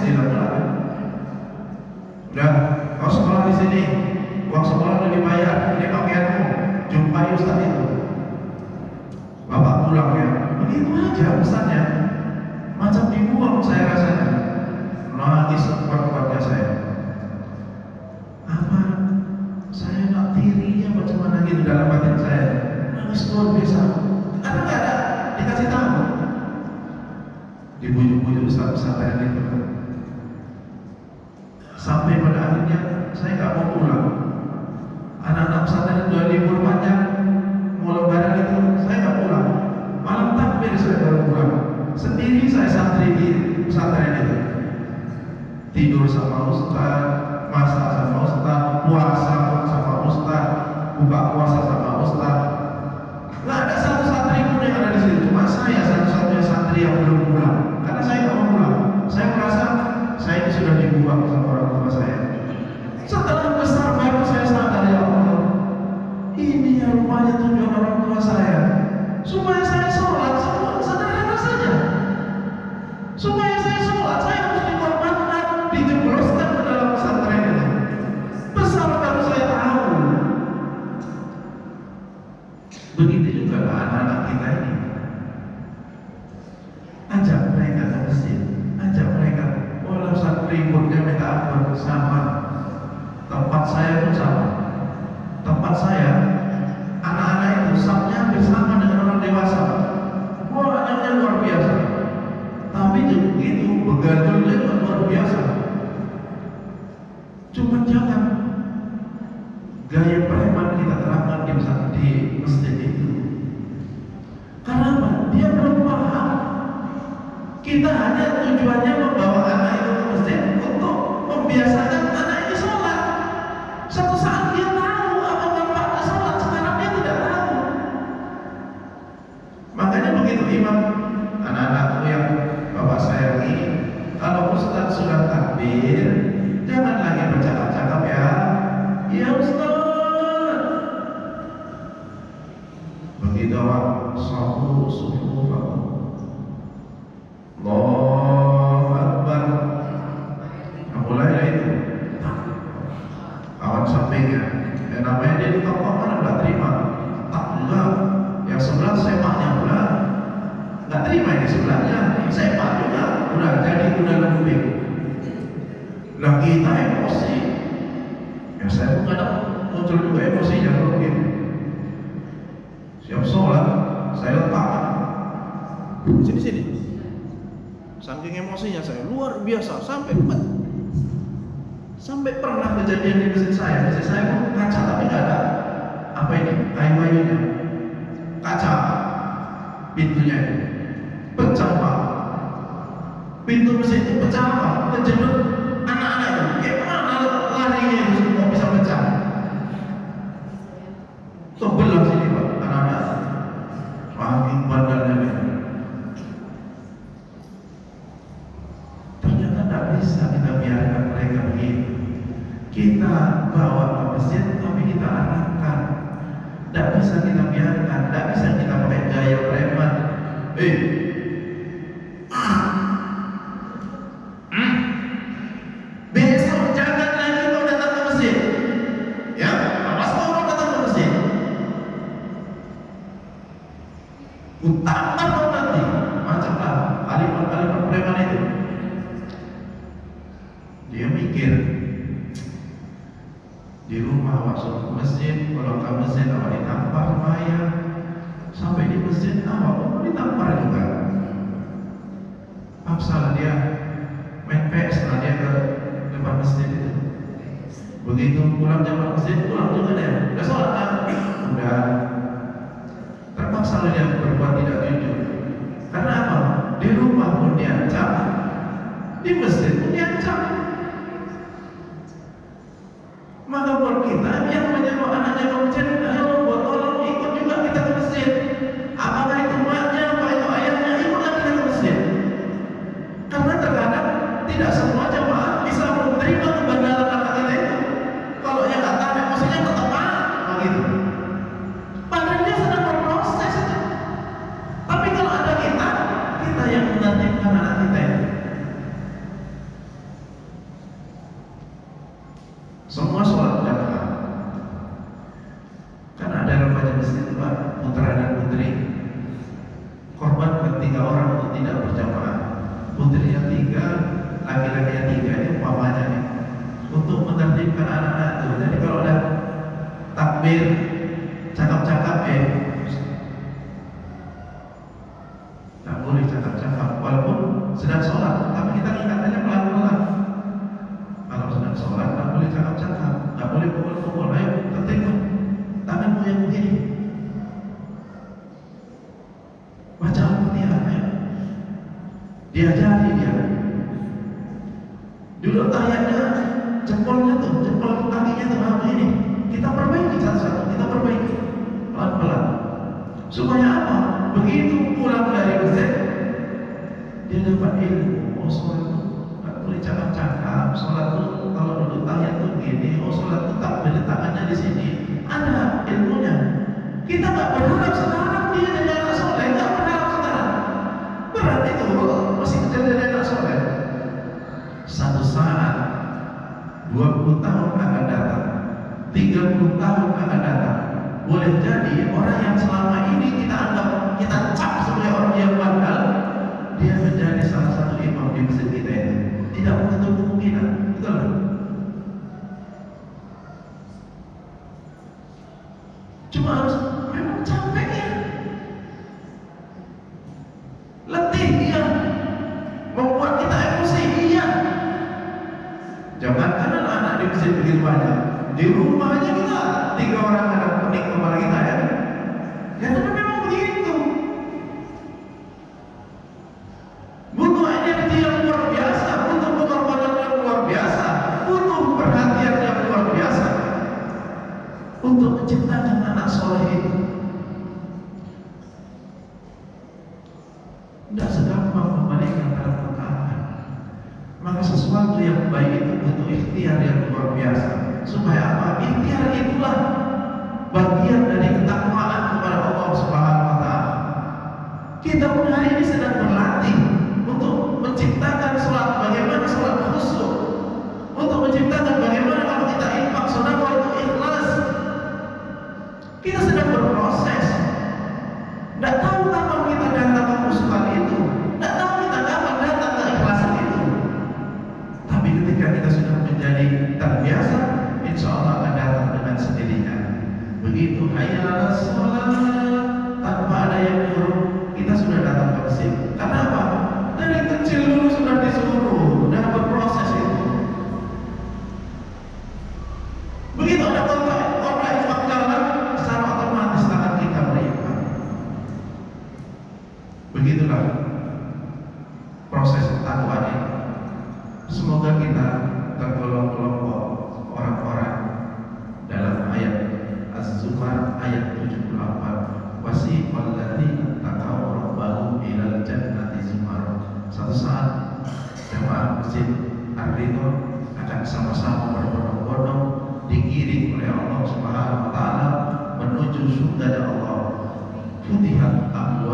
SD lah kan. Udah, kau sekolah di sini, uang sekolah udah dibayar, ini pakaianmu, jumpai ustaz itu. Bapak pulang ya, begitu aja pesannya, macam dibuang saya rasanya. Nangis sekuat-kuatnya saya. Apa? Saya nak tiri ya macam mana gitu dalam batin saya. Nangis luar biasa. Karena nggak ada dikasih tahu. Dibujuk-bujuk ustaz-ustaz itu. Sampai pada akhirnya saya nggak mau pulang. Anak-anak pesantren udah libur panjang, mau lebaran itu saya nggak pulang. Malam takbir saya baru pulang. Sendiri saya santri di pesantren itu. Tidur sama ustaz, masak sama ustaz, puasa sama ustaz, buka puasa sama ustaz. Nggak ada satu santri pun yang ada di situ. Cuma saya satu-satunya santri yang belum pulang. Karena saya nggak mau pulang. Saya merasa saya ini sudah dibuang sama orang tua saya. Setelah besar baru saya sadar, ya Allah, ini yang rupanya tujuan orang tua saya, supaya saya sholat. Sederhana saja. Supaya saya sholat, saya harus dikorbankan, dijebloskan ke dalam pesantren itu. Besar baru saya tahu. Begitu juga anak-anak kita ini. Ajak mereka ke masjid, ajak mereka. Walau satu ributnya minta ampun sama. Tempat saya pun sama. Tempat saya, anak-anak itu sapnya hampir sama dengan orang dewasa. Banyaknya luar biasa. Tapi begitu begajulnya juga luar biasa. Cuma jangan gaya preman kita terapkan di masjid itu. Karena apa? Dia belum paham. Kita hanya tujuannya membawa anak itu ke masjid untuk membiasakan anak itu sholat. Satu saat dia tahu apa manfaatnya sholat, sekarang dia tidak tahu. Makanya begitu imam, anak-anakku yang bapak sayangi, kalau ustaz sudah takbir, jangan lagi bercakap-cakap ya. Ya ustaz. Begitu awak sufu. Allahu Akbar. Mulai itu kawan sampingnya, yang namanya dia di toko mana nggak terima, tak enggak, yang sebelah sepaknya pula nggak terima, ini sebelahnya sepak juga, udah jadi udah lembing. Lah kita emosi, ya saya pun kadang muncul juga emosinya kalau begitu. Siap sholat, saya letakkan sini. Saking emosinya saya luar biasa sampai pernah kejadian di masjid saya pun kaca tapi nggak ada apa ini kayu-kayunya, kaca pintunya itu pecah pak, pintu masjid itu pecah pak, kejebak anak-anak itu, gimana larinya itu semua bisa pecah, terbelah sini pak, anak-anak makin bandarnya ini. Bisa kita biarkan mereka begitu. Kita bawa ke masjid tapi kita arahkan. Tidak bisa kita biarkan, tidak bisa kita pakai gaya preman. Besok jangan lagi kau datang ke masjid. Ya, awas kau datang ke masjid. Utama kau nanti. Macamlah kalimat-kalimat preman itu. Dia mikir di rumah masuk ke masjid, kalau ke masjid awak ditampar sama ayah, sampai di masjid awak pun ditampar juga. Paksalah dia main PS lah dia ke depan masjid itu. Begitu pulang jam masjid, pulang juga dia. Udah sholat kan? Udah. Terpaksa dia berbuat tidak jujur. Karena apa? Di rumah pun diancam, di masjid pun diancam. Maka buat kita yang menyuruh anaknya ke masjid, ayo buat tolong ikut juga kita ke masjid. Apakah itu maknya, apa itu ayahnya, ikutlah kita ke masjid. Karena terkadang tidak semua jamaah bisa menerima kebenaran anak kita itu. Kalau yang datang emosinya ketemu, begitu. Padahal dia sedang berproses saja. Tapi kalau ada kita yang menertibkan anak kita itu. ayat 3 ini umpamanya nih, untuk menertibkan anak-anak itu. Jadi kalau ada takbir cakap-cakap nggak boleh cakap-cakap walaupun sedang sholat, tapi kita ingatannya pelan-pelan. Kalau sedang sholat nggak boleh cakap-cakap, nggak boleh pukul-pukul. Ayo tertib, tanganmu yang begini, baca Al-Fatihah, ayo diajari dia. Dulu tayangnya jempolnya tuh, jempol kakinya tuh apa ini, kita perbaiki satu-satu, kita perbaiki pelan-pelan. Supaya apa? Begitu pulang dari masjid, dia dapat ilmu. Oh, sholat itu nggak boleh cakap-cakap. Sholat itu kalau duduk tahiyat tuh gini. Oh, sholat itu tak boleh tangannya di sini. Ada ilmunya. Kita nggak berharap sekarang dia jadi anak soleh, nggak berharap sekarang. Berarti itu masih kecil jadi anak soleh. Satu saat 20 tahun akan datang, 30 tahun akan datang. Boleh jadi orang yang selama ini kita anggap, kita cap sebagai orang yang bandel, dia menjadi salah satu imam di masjid kita itu. Tidak menutup kemungkinan, betul? Cuma harus memang capek ya, letih ya, membuat kita emosi iya. Jangankan anak-anak di masjid begitu banyak, di rumahnya kita 3 orang ada pening kepala kita ya. Ya tapi memang begitu. Butuh energi yang luar biasa, butuh pengorbanan yang luar biasa, butuh perhatian yang luar biasa untuk menciptakan anak soleh itu. Tidak segampang membalikan perkataan. Maka sesuatu yang baik itu butuh ikhtiar yang luar biasa. Supaya apa? Ikhtiar itulah bagian dari ketakwaan kepada Allah Subhanahu wa Ta'ala. Kita pun hari ini sedang berlatih untuk menciptakan sholat, bagaimana sholat khusyuk, untuk menciptakan bagaimana kalau kita infak sedekah itu ikhlas. Kita sedang berproses. Tidak tahu kapan kita datang ke khusyukan itu, tidak tahu kita kapan datang ke ikhlasan itu. Tapi ketika kita sudah menjadi terbiasa, insya Allah akan datang dengan sendirinya. Begitu hayya 'alas shalah, tanpa ada yang nyuruh, kita sudah datang ke masjid. Karena apa? Dari kecil dulu sudah disuruh dan berproses itu. Begitu ada orang infak jalan, secara otomatis tangan kita berinfak. Begitulah proses ketakwaan ini. Semoga kita tergolong kelompok orang-orang dalam ayat Az-Zumar ayat 78, wasiqal ladzina taqaw rabbahum ilal jannati zumar. Satu saat jemaah masjid Ar-Ridho akan sama-sama berbondong-bondong digiring oleh Allah Subhanahu wa Ta'ala menuju surga Allah. Futihat abwaab